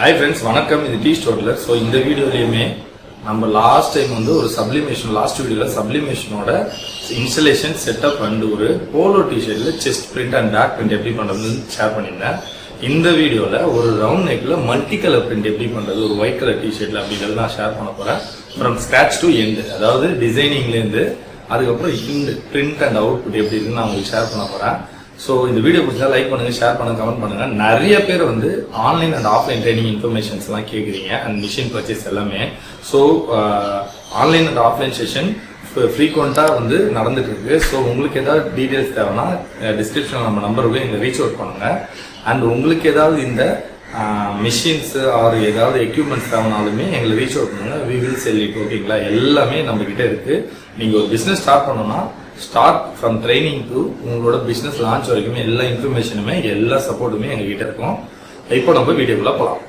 Hi friends, வணக்கம். இது Teeztotaller. So இந்த வீடியோலயுமே நம்ம லாஸ்ட் டைம் வந்து ஒரு சப்ளிமேஷன் லாஸ்ட் வீடியோல சப்ளிமேஷனோட இன்ஸ்டலேஷன் செட்டப் அண்ட் ஒரு போலோ டிஷர்ட்ல chest print and back print எப்படி பண்றதுன்னு ஷேர் பண்ணியிருந்தேன். இந்த வீடியோல ஒரு ரவுண்ட் நெக்ல மல்டி கலர் பிரிண்ட் எப்படி பண்றது ஒரு ஒயிட் கலர் டிஷர்ட்ல அப்படிங்கறது நான் ஷேர் பண்ண போறேன். ஃப்ரம் ஸ்கிராச் டு எண்ட், அதாவது டிசைனிங்ல இருந்து அதுக்கப்புறம் இந்த பிரிண்ட் அண்ட் அவுட்புட் எப்படி இருக்குன்னு நான் உங்களுக்கு ஷேர் பண்ண போறேன். ஸோ இந்த வீடியோ பிடிச்சா லைக் பண்ணுங்க, ஷேர் பண்ணுங்க, கமெண்ட் பண்ணுங்க. நிறைய பேர் வந்து online and offline training informations எல்லாம் கேட்குறீங்க அண்ட் மிஷின் பர்ச்சேஸ் எல்லாமே. So online and offline session ஃப்ரீக்வெண்ட்டாக வந்து நடந்துட்டு இருக்கு. ஸோ உங்களுக்கு ஏதாவது டீடைல்ஸ் தேவைன்னா டிஸ்கிரிப்ஷனில் நம்ம நம்பருக்கு எங்களை ரீச் அவுட் பண்ணுங்க. அண்ட் உங்களுக்கு ஏதாவது இந்த மிஷின்ஸ் ஆர் ஏதாவது எக்யூப்மெண்ட்ஸ் தேவைனாலுமே எங்களை ரீச் அவுட் பண்ணுங்க. We will sell it. ஓகேங்களா? எல்லாமே நம்ம கிட்ட இருக்கு. நீங்க ஒரு பிசினஸ் ஸ்டார்ட் பண்ணணும்னா ஸ்டார்ட் ஃப்ரம் ட்ரைனிங் டு உங்களோட பிசினஸ் லான்ச் வரைக்குமே எல்லா இன்ஃபர்மேஷனுமே எல்லா சப்போர்ட்டுமே எங்ககிட்ட இருக்கும். இப்போ நம்ம வீடியோக்குள்ள போகலாம்.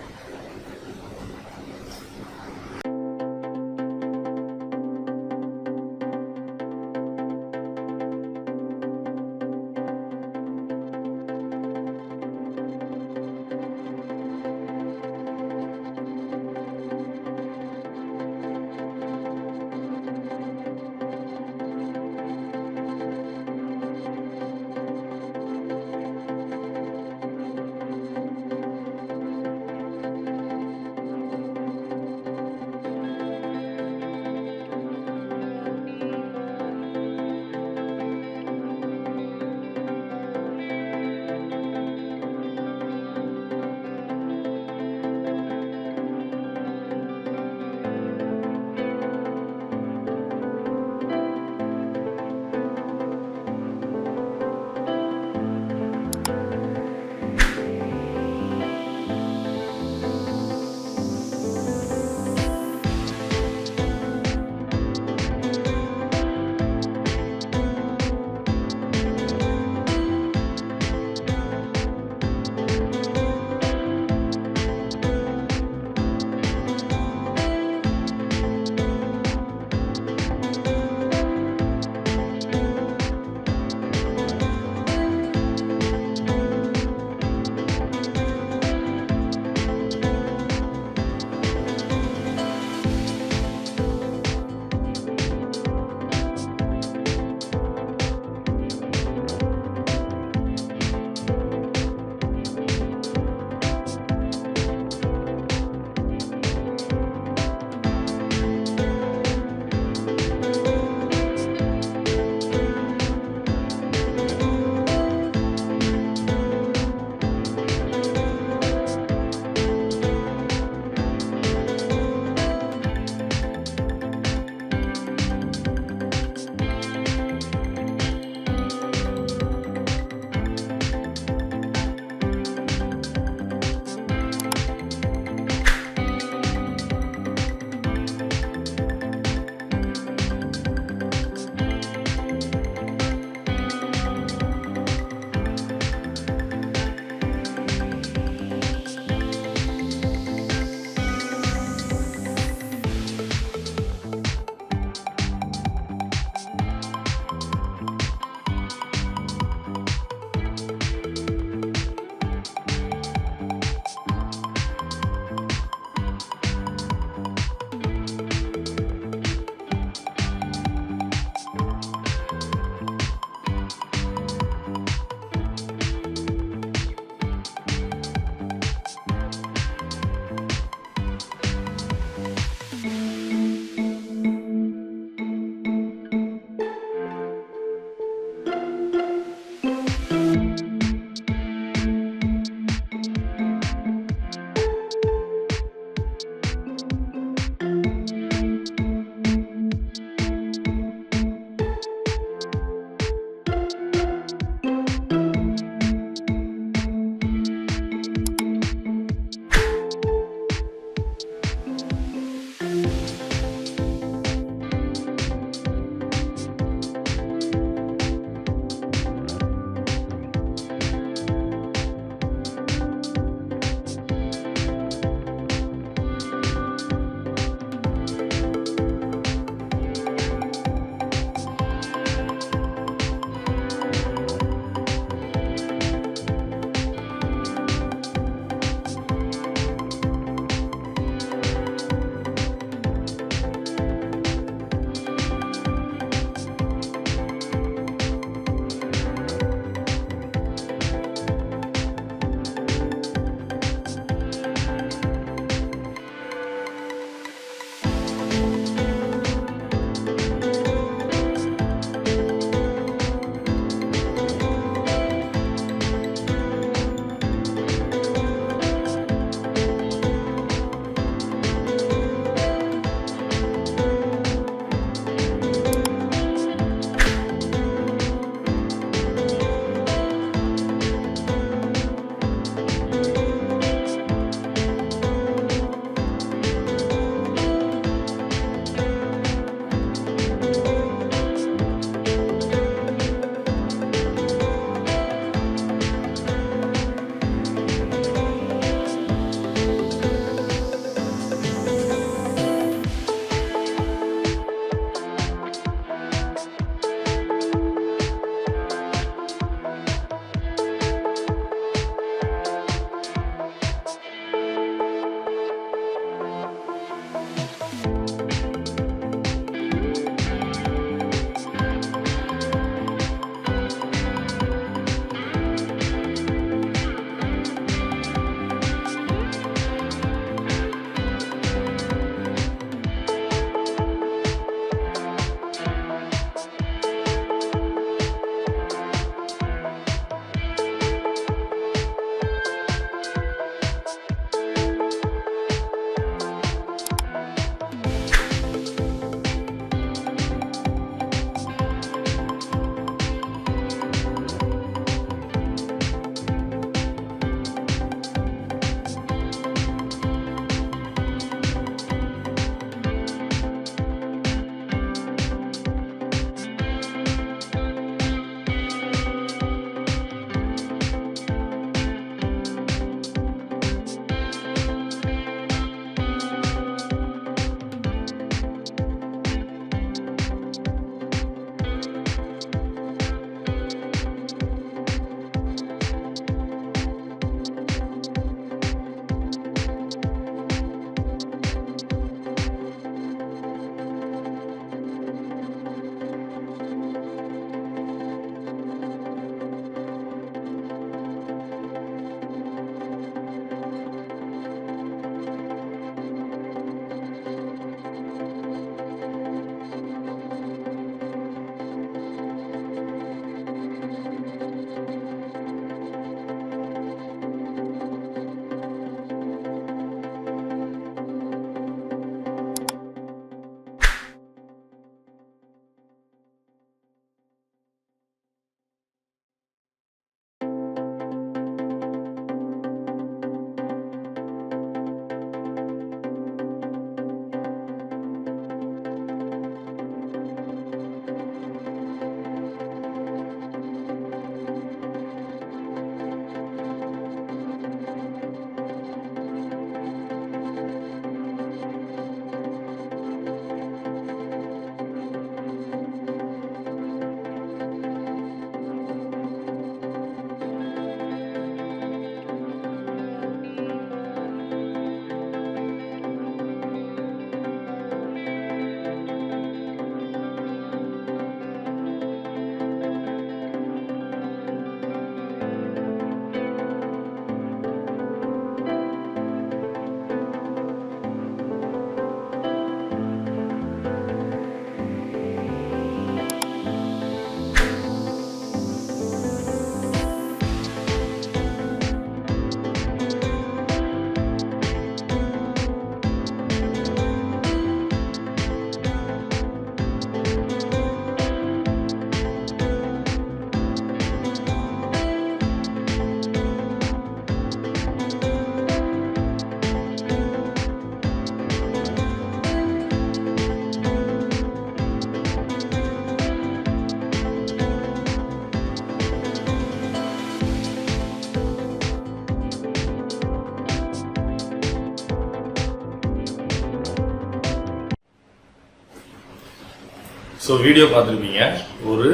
ஸோ வீடியோ பார்த்துருப்பீங்க. ஒரு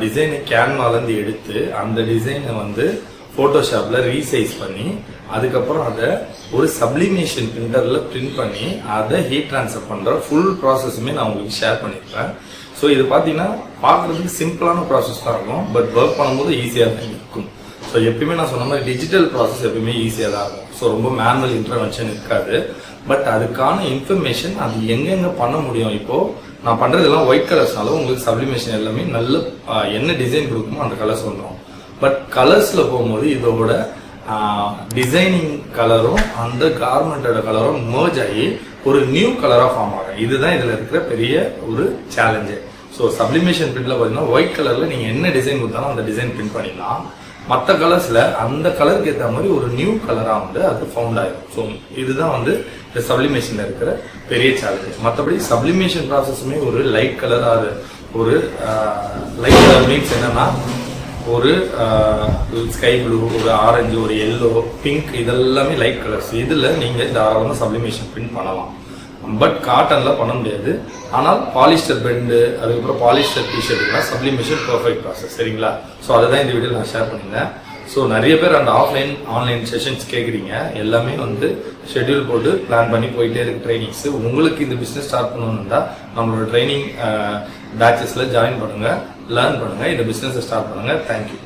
டிசைனை கேன்வாலேருந்து எடுத்து அந்த டிசைனை வந்து ஃபோட்டோஷாப்பில் ரீசைஸ் பண்ணி அதுக்கப்புறம் அதை ஒரு சப்ளிமேஷன் பிரிண்டரில் பிரிண்ட் பண்ணி அதை ஹீட் ட்ரான்ஸ்ஃபர் பண்ணுற ஃபுல் ப்ராசஸுமே நான் உங்களுக்கு ஷேர் பண்ணியிருப்பேன். ஸோ இது பார்த்தீங்கன்னா பார்க்குறதுக்கு சிம்பிளான ப்ராசஸ் தான் இருக்கும், பட் ஒர்க் பண்ணும்போது ஈஸியாக தான் இருக்கும். ஸோ எப்பயுமே நான் சொன்ன மாதிரி டிஜிட்டல் ப்ராசஸ் எப்பயுமே ஈஸியாக தான் இருக்கும். ஸோ ரொம்ப மேனுவல் இன்டர்வென்ஷன் இருக்காது. பட் அதுக்கான இன்ஃபர்மேஷன் அது எங்கெங்கே பண்ண முடியும். இப்போது நான் பண்ணுறதெல்லாம் ஒயிட் கலர்ஸ்னால உங்களுக்கு சப்ளிமேஷன் எல்லாமே நல்ல என்ன டிசைன் கொடுக்குமோ அந்த கலர்ஸ் வந்துடும். பட் கலர்ஸில் போகும்போது இதோட டிசைனிங் கலரும் அந்த கார்மெண்டோட கலரும் மர்ஜ் ஆகி ஒரு நியூ கலராக ஃபார்ம் ஆகும். இதுதான் இதில் இருக்கிற பெரிய ஒரு சேலஞ்சு. ஸோ சப்ளிமேஷன் பிரிண்டில் பார்த்தீங்கன்னா ஒயிட் கலரில் நீங்கள் என்ன டிசைன் கொடுத்தாலும் அந்த டிசைன் பிரிண்ட் பண்ணிடலாம். மற்ற கலர்ஸில் அந்த கலருக்கு ஏற்ற மாதிரி ஒரு நியூ கலராக வந்து அது ஃபவுண்ட் ஆகிடும். ஸோ இதுதான் வந்து இந்த சப்ளிமேஷனில் இருக்கிற பெரிய சேலஞ்சு. மற்றபடி சப்ளிமேஷன் ப்ராசஸுமே ஒரு லைட் கலர் அது ஒரு லைட் கலர் மீன்ஸ் என்னன்னா ஒரு ஸ்கை ப்ளூ, ஒரு ஆரஞ்சு, ஒரு எல்லோ, பிங்க் இதெல்லாமே லைட் கலர்ஸ். இதில் நீங்கள் தாராளமாக சப்ளிமேஷன் பிரிண்ட் பண்ணலாம். பட் காட்டனில் பண்ண முடியாது. ஆனால் பாலிஸ்டர் பெண்டு அதுக்கப்புறம் பாலிஸ்டர் டிஷர்ட்டுக்குலாம் சப்ளிமேஷன் பர்ஃபெக்ட் ப்ராசஸ். சரிங்களா? ஸோ அதை தான் இந்த வீடியோவில் நான் ஷேர் பண்ணியிருந்தேன். ஸோ நிறைய பேர் அந்த ஆன்லைன் செஷன்ஸ் கேட்குறீங்க. எல்லாமே வந்து ஷெட்யூல் போட்டு பிளான் பண்ணி போயிட்டே இருக்கு ட்ரைனிங்ஸ். உங்களுக்கு இந்த பிஸ்னஸ் ஸ்டார்ட் பண்ணணும்னா நம்மளோட ட்ரைனிங் பேட்சஸில் ஜாயின் பண்ணுங்கள், லேர்ன் பண்ணுங்கள், இந்த பிஸ்னஸை ஸ்டார்ட் பண்ணுங்கள். தேங்க்யூ.